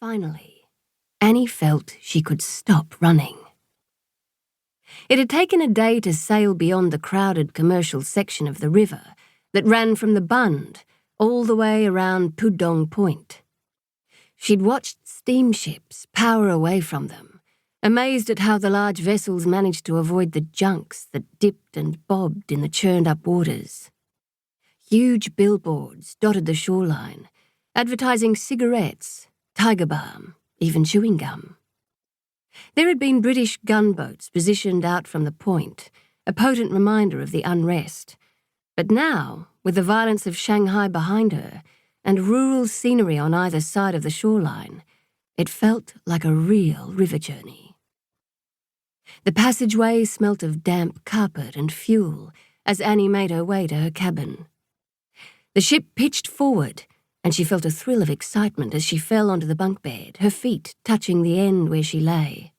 Finally, Annie felt she could stop running. It had taken a day to sail beyond the crowded commercial section of the river that ran from the Bund all the way around Pudong Point. She'd watched steamships power away from them, amazed at how the large vessels managed to avoid the junks that dipped and bobbed in the churned-up waters. Huge billboards dotted the shoreline, advertising cigarettes, tiger balm, even chewing gum. There had been British gunboats positioned out from the point, a potent reminder of the unrest. But now, with the violence of Shanghai behind her and rural scenery on either side of the shoreline, it felt like a real river journey. The passageway smelt of damp carpet and fuel as Annie made her way to her cabin. The ship pitched forward, and she felt a thrill of excitement as she fell onto the bunk bed, her feet touching the end where she lay.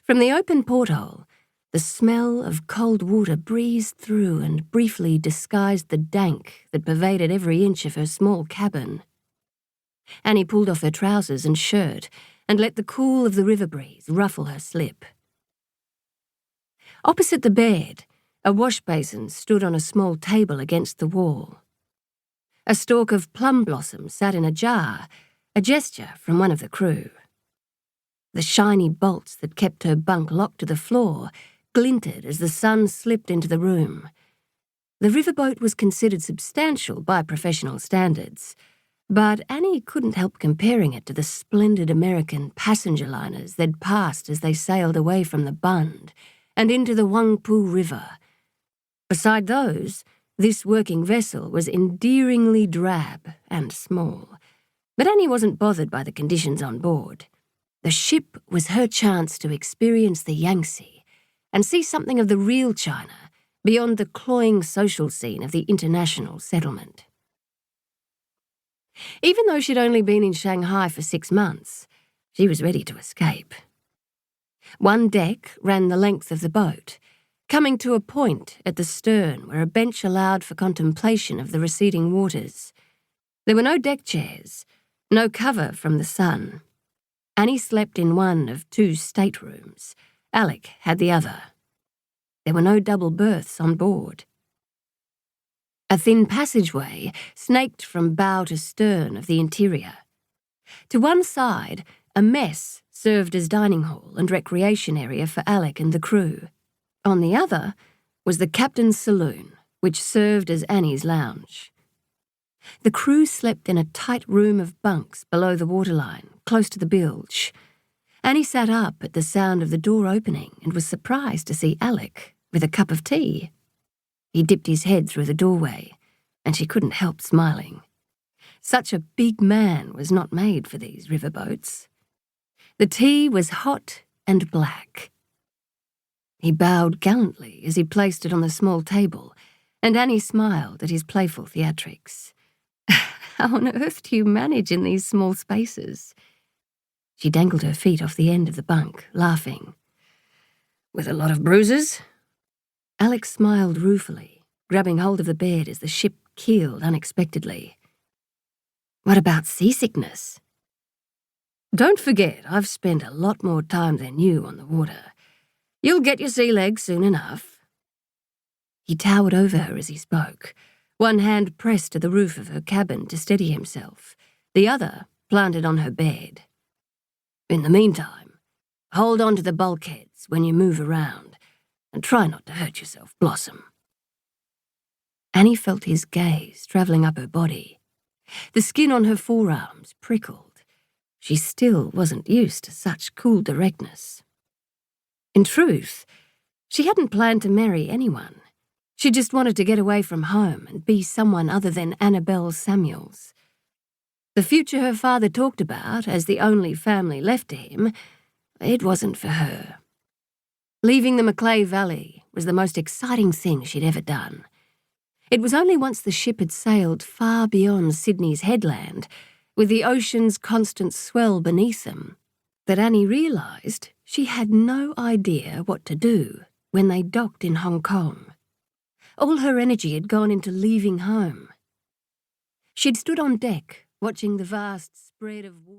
From the open porthole, the smell of cold water breezed through and briefly disguised the dank that pervaded every inch of her small cabin. Annie pulled off her trousers and shirt and let the cool of the river breeze ruffle her slip. Opposite the bed, a wash basin stood on a small table against the wall. A stalk of plum blossom sat in a jar, a gesture from one of the crew. The shiny bolts that kept her bunk locked to the floor glinted as the sun slipped into the room. The riverboat was considered substantial by professional standards, but Annie couldn't help comparing it to the splendid American passenger liners they'd passed as they sailed away from the Bund and into the Huangpu River. Beside those, this working vessel was endearingly drab and small, but Annie wasn't bothered by the conditions on board. The ship was her chance to experience the Yangtze and see something of the real China beyond the cloying social scene of the international settlement. Even though she'd only been in Shanghai for 6 months, she was ready to escape. One deck ran the length of the boat, coming to a point at the stern where a bench allowed for contemplation of the receding waters. There were no deck chairs, no cover from the sun. Annie slept in one of 2 staterooms. Alec had the other. There were no double berths on board. A thin passageway snaked from bow to stern of the interior. To one side, a mess served as dining hall and recreation area for Alec and the crew. On the other was the captain's saloon, which served as Annie's lounge. The crew slept in a tight room of bunks below the waterline, close to the bilge. Annie sat up at the sound of the door opening and was surprised to see Alec with a cup of tea. He dipped his head through the doorway, and she couldn't help smiling. Such a big man was not made for these riverboats. The tea was hot and black. He bowed gallantly as he placed it on the small table, and Annie smiled at his playful theatrics. How on earth do you manage in these small spaces? She dangled her feet off the end of the bunk, laughing. With a lot of bruises? Alex smiled ruefully, grabbing hold of the bed as the ship keeled unexpectedly. What about seasickness? Don't forget, I've spent a lot more time than you on the water. You'll get your sea legs soon enough. He towered over her as he spoke, one hand pressed to the roof of her cabin to steady himself, the other planted on her bed. In the meantime, hold on to the bulkheads when you move around, and try not to hurt yourself, Blossom. Annie felt his gaze travelling up her body. The skin on her forearms prickled. She still wasn't used to such cool directness. In truth, she hadn't planned to marry anyone. She just wanted to get away from home and be someone other than Annabelle Samuels. The future her father talked about as the only family left to him, it wasn't for her. Leaving the Maclay Valley was the most exciting thing she'd ever done. It was only once the ship had sailed far beyond Sydney's headland, with the ocean's constant swell beneath them, that Annie realised she had no idea what to do when they docked in Hong Kong. All her energy had gone into leaving home. She'd stood on deck, watching the vast spread of water.